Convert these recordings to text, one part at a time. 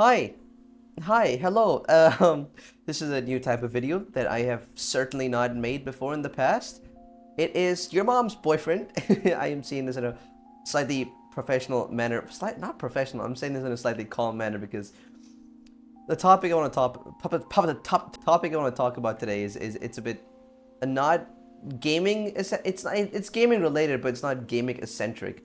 Hi, hello. This is a new type of video that I have certainly not made before in the past. It is your mom's boyfriend. I am seeing this in a slightly professional manner. Not professional. I'm saying this in a slightly calm manner because the topic I want to topic I want to talk about today is it's a bit not gaming. It's gaming related, but it's not gaming eccentric.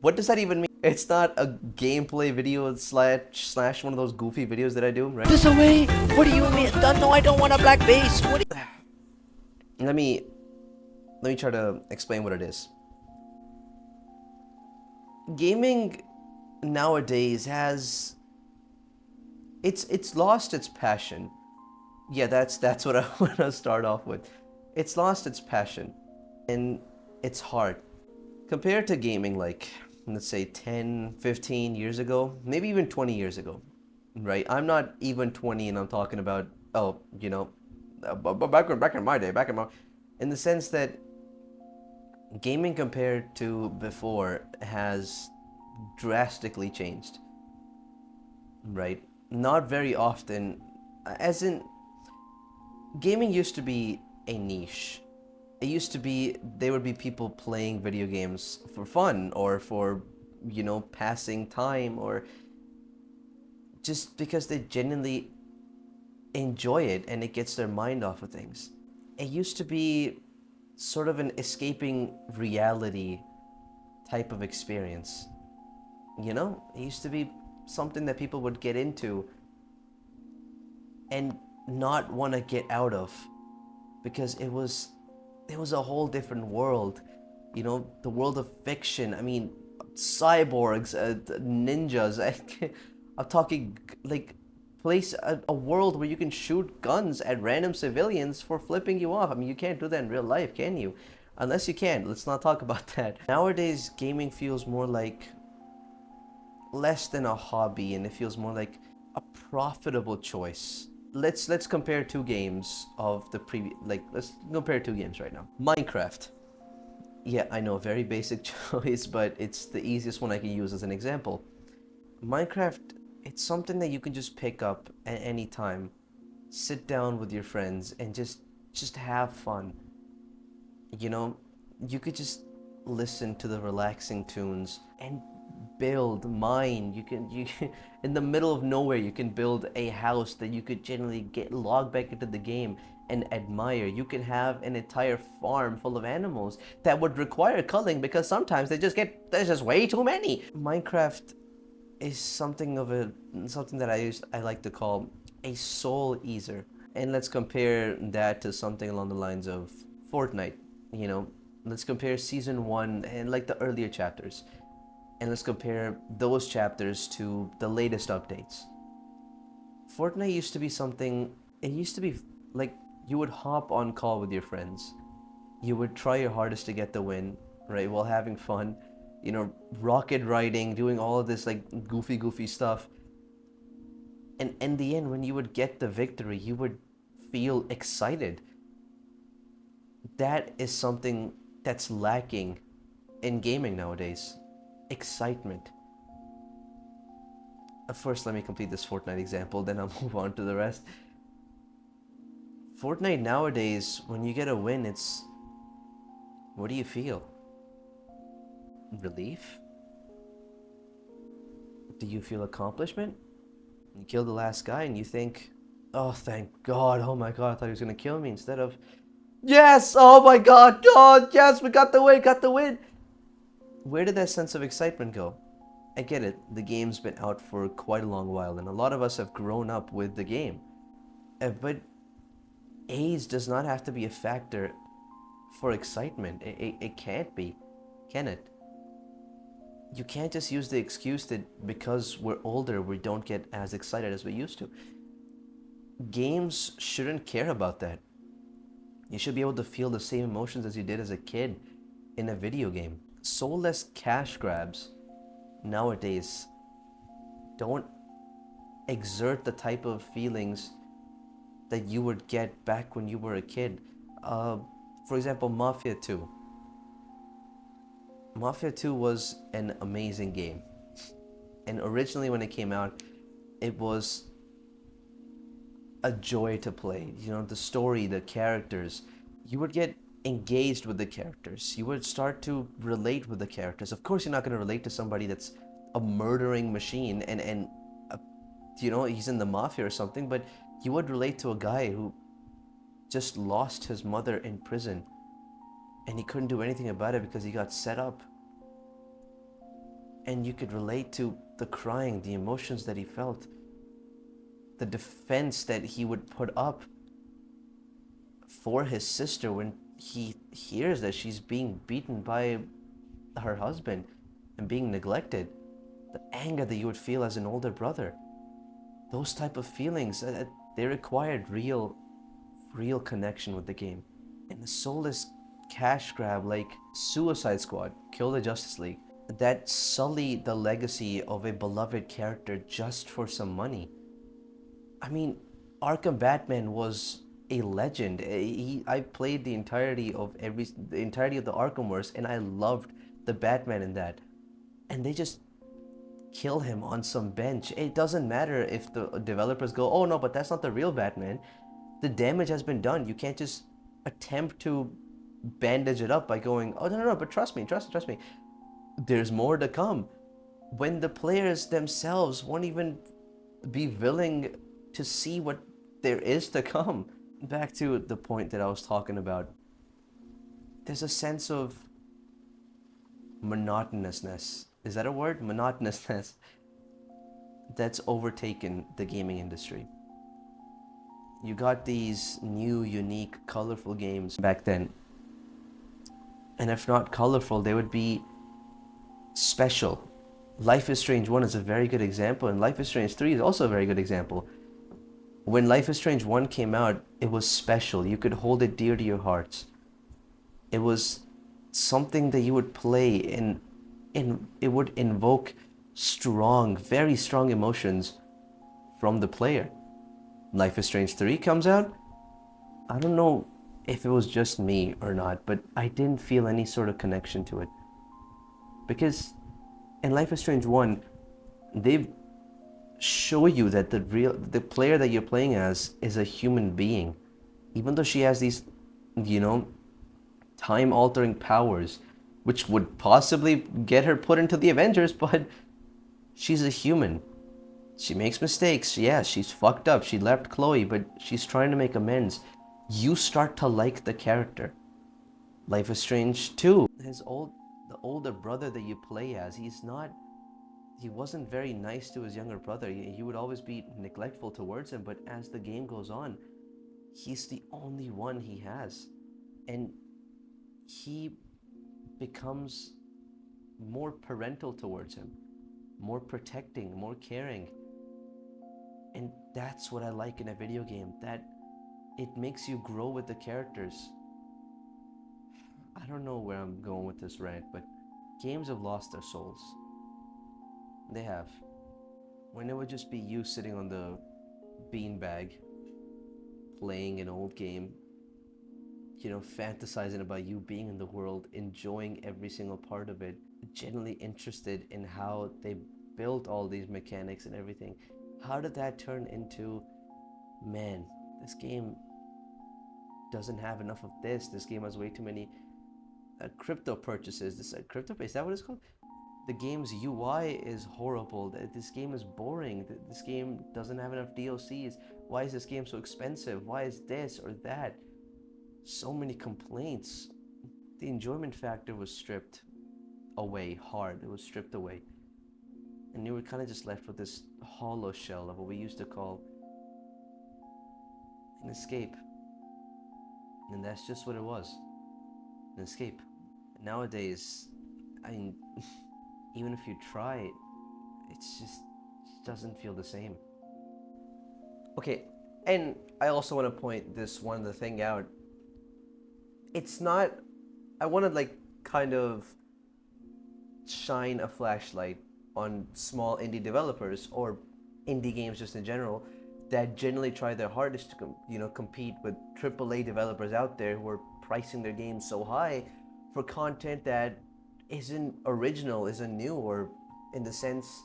What does that even mean? It's not a gameplay video slash one of those goofy videos that I do, right? This away? What do you mean? No, I don't want a black base. What? Let me try to explain what it is. Gaming nowadays has it's lost its passion. Yeah, that's what I want to start off with. It's lost its passion, and it's hard compared to gaming like let's say 10, 15 years ago, maybe even 20 years ago, right? I'm not even 20 and I'm talking about, oh, back in my day, in the sense that gaming compared to before has drastically changed, right? Not very often, as in, gaming used to be a niche. It used to be there would be people playing video games for fun or for, passing time or just because they genuinely enjoy it and it gets their mind off of things. It used to be sort of an escaping reality type of experience. It used to be something that people would get into and not want to get out of because it was a whole different world. The world of fiction. I mean, cyborgs, ninjas. I'm talking like a world where you can shoot guns at random civilians for flipping you off. I mean, you can't do that in real life, can you? Unless you can. Let's not talk about that. Nowadays, gaming feels more like less than a hobby, and it feels more like a profitable choice. Let's compare two games of the previous. Let's compare two games right now. Minecraft. Yeah, I know, very basic choice, but it's the easiest one I can use as an example. Minecraft, it's something that you can just pick up at any time, sit down with your friends, and just have fun. You know, you could just listen to the relaxing tunes and build, mine. You in the middle of nowhere, you can build a house that you could generally get log back into the game and admire. You can have an entire farm full of animals that would require culling because sometimes there's just way too many. Minecraft is something that I like to call a soul eater. And let's compare that to something along the lines of Fortnite. You know, let's compare season 1 and like the earlier chapters. And let's compare those chapters to the latest updates. Fortnite used to be something, it used to be like you would hop on call with your friends. You would try your hardest to get the win, right, while having fun, rocket riding, doing all of this like goofy stuff. And in the end, when you would get the victory, you would feel excited. That is something that's lacking in gaming nowadays. Excitement. First, let me complete this Fortnite example, then I'll move on to the rest. Fortnite nowadays, when you get a win, what do you feel? Relief? Do you feel accomplishment? You kill the last guy and you think, oh, thank God, oh my God, I thought he was gonna kill me, instead of, yes, oh my God, oh, yes, we got the win. Where did that sense of excitement go? I get it, the game's been out for quite a long while, and a lot of us have grown up with the game. But age does not have to be a factor for excitement. It can't be, can it? You can't just use the excuse that because we're older, we don't get as excited as we used to. Games shouldn't care about that. You should be able to feel the same emotions as you did as a kid in a video game. Soulless cash grabs nowadays don't exert the type of feelings that you would get back when you were a kid. For example, Mafia 2. Mafia 2 was an amazing game. And originally when it came out, it was a joy to play. You know, the story, the characters. You would get engaged with the characters. You would start to relate with the characters. Of course, you're not going to relate to somebody that's a murdering machine and you know, he's in the mafia or something, but you would relate to a guy who just lost his mother in prison and he couldn't do anything about it because he got set up. And you could relate to the crying, the emotions that he felt, the defense that he would put up for his sister when he hears that she's being beaten by her husband and being neglected. The anger that you would feel as an older brother. Those type of feelings, they required real connection with the game. And the soulless cash grab like Suicide Squad, Kill the Justice League, that sully the legacy of a beloved character just for some money. I mean, Arkham Batman was a legend. I played the entirety of the Arkhamverse, and I loved the Batman in that. And they just kill him on some bench. It doesn't matter if the developers go, oh no, but that's not the real Batman. The damage has been done. You can't just attempt to bandage it up by going, oh no, but trust me. There's more to come. When the players themselves won't even be willing to see what there is to come. Back to the point that I was talking about. There's a sense of monotonousness. Is that a word? Monotonousness that's overtaken the gaming industry. You got these new, unique, colorful games back then. And if not colorful, they would be special. Life is Strange 1 is a very good example, and Life is Strange 3 is also a very good example. When Life is Strange 1 came out, it was special. You could hold it dear to your hearts. It was something that you would play and it would invoke strong, very strong emotions from the player. Life is Strange 3 comes out. I don't know if it was just me or not, but I didn't feel any sort of connection to it. Because in Life is Strange 1, they show you that the player that you're playing as is a human being. Even though she has these, you know, time-altering powers, which would possibly get her put into the Avengers, but she's a human. She makes mistakes. Yeah, she's fucked up. She left Chloe, but she's trying to make amends. You start to like the character. Life is Strange 2. The older brother that you play as, he wasn't very nice to his younger brother. He would always be neglectful towards him, but as the game goes on, he's the only one he has. And he becomes more parental towards him, more protecting, more caring. And that's what I like in a video game, that it makes you grow with the characters. I don't know where I'm going with this rant, but games have lost their souls. They have. When it would just be you sitting on the beanbag, playing an old game, you know, fantasizing about you being in the world, enjoying every single part of it, genuinely interested in how they built all these mechanics and everything. How did that turn into, man, this game doesn't have enough of this. This game has way too many crypto purchases. This crypto, is that what it's called? The game's UI is horrible. This game is boring. This game doesn't have enough DLCs. Why is this game so expensive? Why is this or that? So many complaints. The enjoyment factor was stripped away hard. It was stripped away. And you were kind of just left with this hollow shell of what we used to call an escape. And that's just what it was. An escape. Nowadays, I mean, even if you try, it just doesn't feel the same. Okay, and I also want to point this one other thing out. It's not, I want to like kind of shine a flashlight on small indie developers or indie games just in general that generally try their hardest to compete with AAA developers out there who are pricing their games so high for content that isn't original, isn't new, or in the sense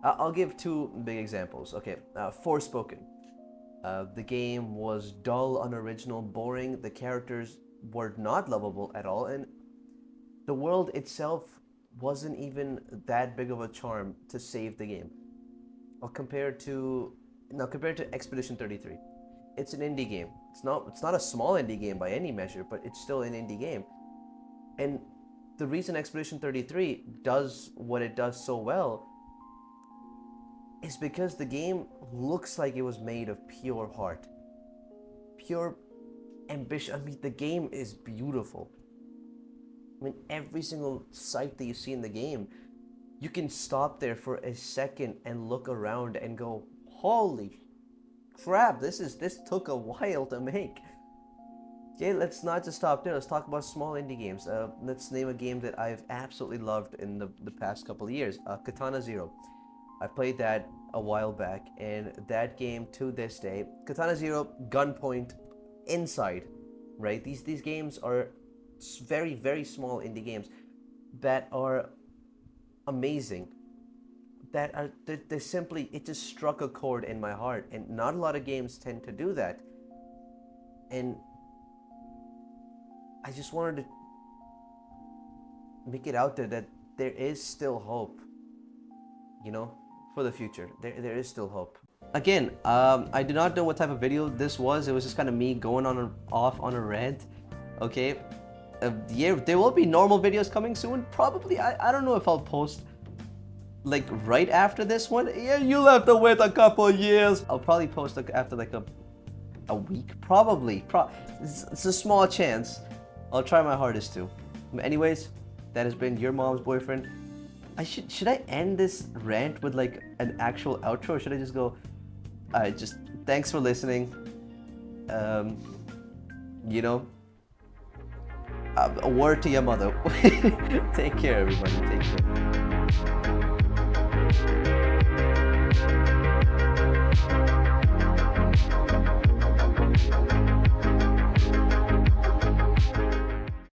I'll give two big examples. Okay, Forspoken. The game was dull, unoriginal, boring. The characters were not lovable at all, and the world itself wasn't even that big of a charm to save the game. Or compared to Expedition 33. It's an indie game. It's not a small indie game by any measure, but it's still an indie game. And the reason Expedition 33 does what it does so well is because the game looks like it was made of pure heart, pure ambition. I mean, the game is beautiful. I mean, every single sight that you see in the game, you can stop there for a second and look around and go, holy crap, this took a while to make. Okay, let's not just stop there. Let's talk about small indie games. Let's name a game that I've absolutely loved in the past couple of years. Katana Zero. I played that a while back, and that game to this day, Katana Zero, Gunpoint, Inside, right? These games are very, very small indie games that are amazing. They're simply, it just struck a chord in my heart, and not a lot of games tend to do that. And I just wanted to make it out there that there is still hope, for the future. There is still hope. Again, I do not know what type of video this was. It was just kind of me going off on a rant. Okay, yeah, there will be normal videos coming soon. Probably, I don't know if I'll post like right after this one. Yeah, you'll have to wait a couple years. I'll probably post after like a week, probably. It's a small chance. I'll try my hardest to. Anyways, that has been your mom's boyfriend. Should I end this rant with like an actual outro, or should I just go, alright, just thanks for listening. A word to your mother. Take care, everybody. Take care.